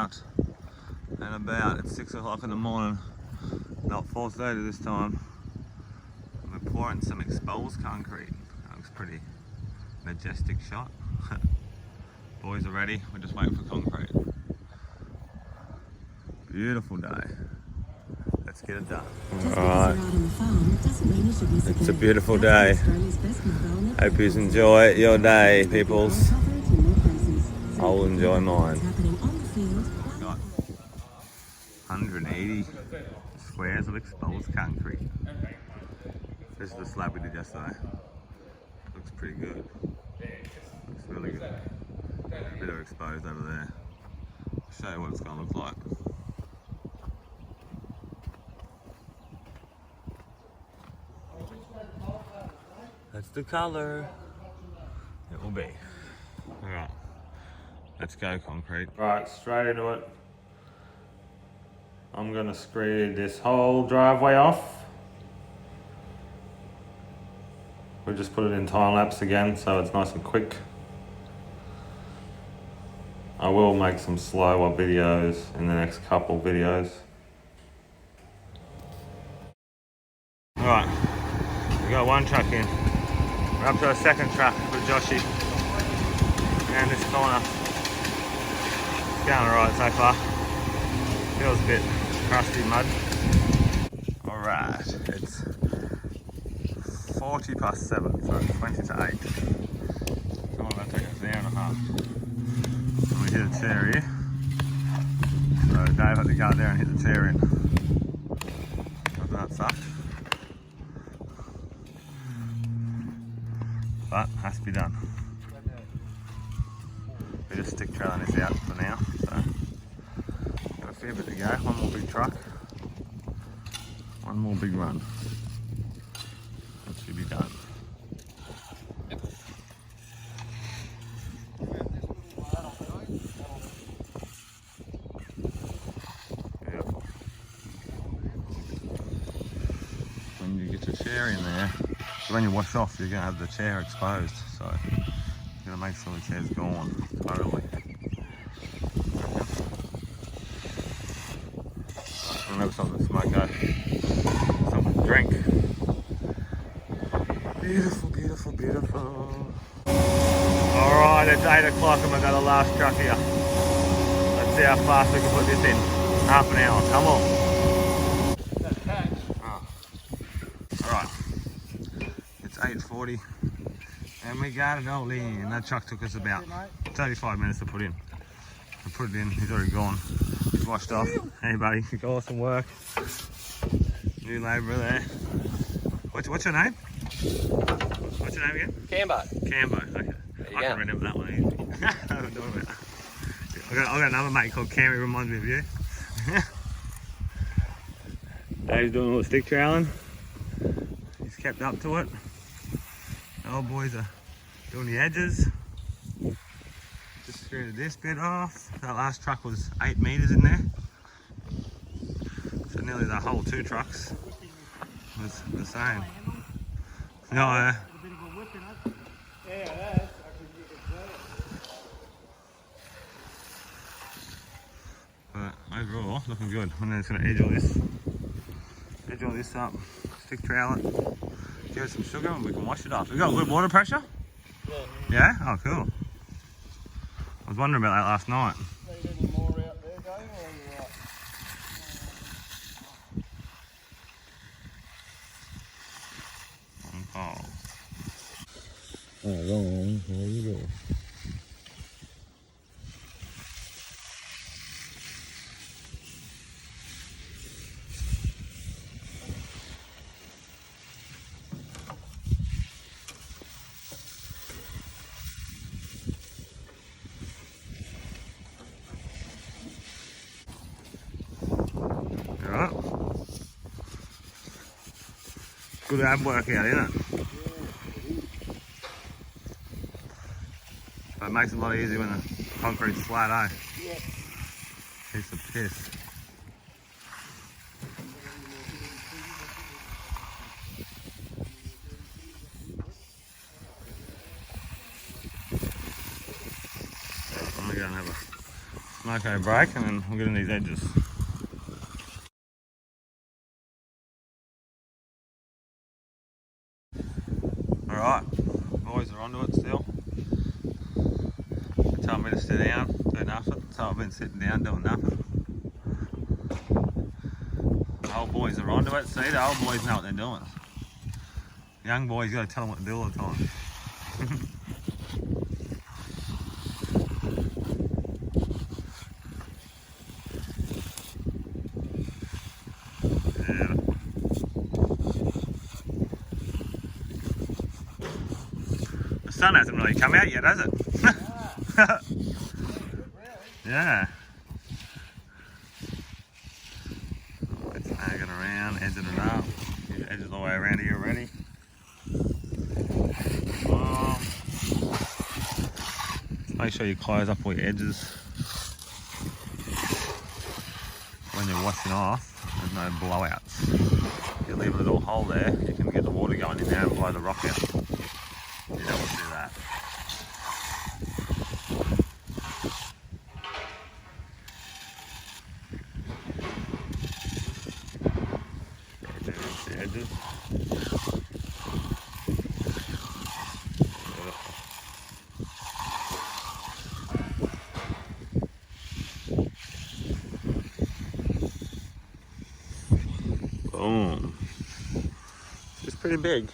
out and about. It's 6 o'clock in the morning, not 4:30 this time. We're pouring some exposed concrete. That looks pretty majestic shot. Boys are ready, we're just waiting for concrete. Beautiful day. Let's get it done. Alright, it's a beautiful day. Hope you enjoy your day, peoples. I'll enjoy mine. Got 180 squares of exposed concrete. This is the slab we did yesterday. Looks pretty good. Looks really good. A bit of exposed over there. I'll show you what it's going to look like. That's the colour it will be. Alright, let's go concrete. Right, straight into it. I'm going to screed this whole driveway off. We'll just put it in time lapse again so it's nice and quick. I will make some slower videos in the next couple videos. Alright, we got one truck in. We're up to a second truck with Joshy. And this corner. It's going alright so far. Feels a bit crusty mud. Alright, it's 40 past 7, so 20 to 8. It's only going to take us an hour and a half. And we hit a chair here. So Dave had to go there and hit the chair in. Doesn't that suck? But has to be done. We just stick trailing this out for now. So got a fair bit to go. One more big truck. One more big run. That should be done. Beautiful. When you get your chair in there, so when you wash off, you're going to have the chair exposed. So you're going to make sure the chair's gone totally. I'll never stop the smoke go. Something to drink. Beautiful, beautiful, beautiful. Alright, it's 8 o'clock and we've got the last truck here. Let's see how fast we can put this in. Half an hour, come on. Alright, it's 8:40 and we got it all in. That truck took us about 35 minutes to put in. We put it in, he's already gone. He's washed off. Hey buddy, awesome work. New labourer there. What's your name? What's your name again? Cambo. Cambo, okay. I can remember that one easy. I've got another mate called Cammy, reminds me of you. Dave's doing a little stick trailing. He's kept up to it. The old boys are doing the edges. Just screwed this bit off. That last truck was 8 metres in there. So nearly the whole 2 trucks was the same. No, but overall, looking good. And then it's going to edge all this up, stick trowel it, give it some sugar and we can wash it off. We got good water pressure? Yeah? Oh, cool. I was wondering about that last night. Any more out there going, or are you right? Oh, wrong. There you go. Alright. Good ab workout, isn't it? But it makes it a lot easier when the concrete's flat, eh? Yeah. Piece of piss. I'm gonna go and have Okay, break, and then we'll get in these edges. Alright, boys are onto it still. They told me to sit down, do nothing, so I've been sitting down doing nothing. The old boys are onto it. See, the old boys know what they're doing. The young boys, you gotta tell them what to do all the time. Yeah. The sun hasn't really come out yet, has it? Yeah. It's nagging around, edging it up. Edges all the way around here already. Just make sure you close up all your edges when you're washing off. There's no blowouts. If you leave a little hole there, you can get the water going in there and blow the rock out. You don't want to do that. The edges. Boom. It's pretty big.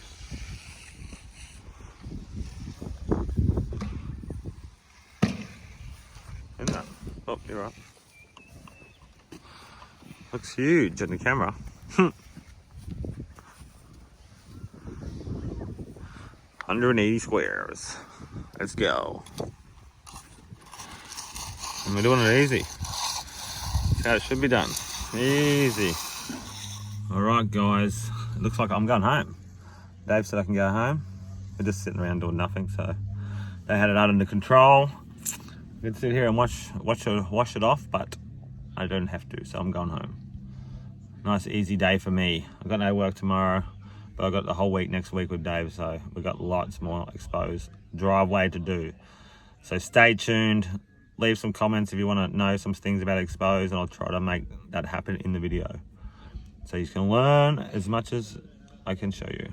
Isn't that? Oh, you're right. Looks huge on the camera. 180 squares. Let's go. And we're doing it easy. That's how it should be done. Easy. Alright guys, it looks like I'm going home. Dave said I can go home. We're just sitting around doing nothing, so they had it under control. I could sit here and wash it off, but I don't have to, so I'm going home. Nice easy day for me. I've got no work tomorrow, but I've got the whole week next week with Dave, so we've got lots more exposed driveway to do. So stay tuned. Leave some comments if you want to know some things about exposed, and I'll try to make that happen in the video, so you can learn as much as I can show you.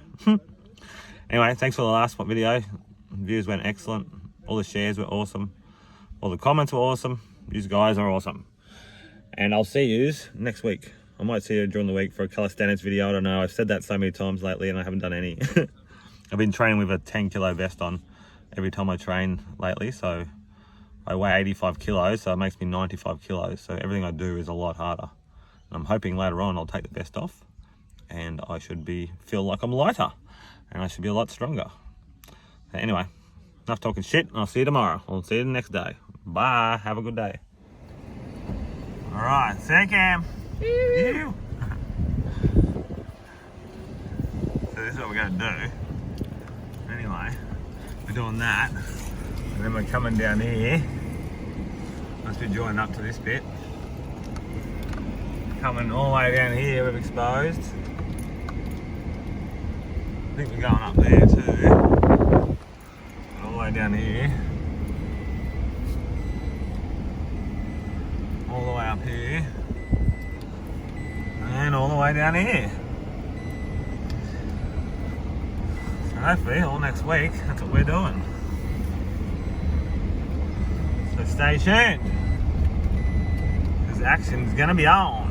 Anyway, thanks for the last video. Views went excellent. All the shares were awesome. All the comments were awesome. You guys are awesome. And I'll see you next week. I might see you during the week for a calisthenics video. I don't know. I've said that so many times lately and I haven't done any. I've been training with a 10 kilo vest on every time I train lately. So I weigh 85 kilos, so it makes me 95 kilos. So everything I do is a lot harder. I'm hoping later on I'll take the vest off and I should feel like I'm lighter and I should be a lot stronger. Anyway, enough talking shit. I'll see you tomorrow. I'll see you the next day. Bye. Have a good day. All right. See you, Cam. So this is what we're going to do. Anyway, we're doing that. And then we're coming down here. Must be joining up to this bit. Coming all the way down here, we've exposed. I think we're going up there too. All the way down here. All the way up here. And all the way down here. So hopefully all next week, that's what we're doing. So stay tuned. Because action's gonna be on.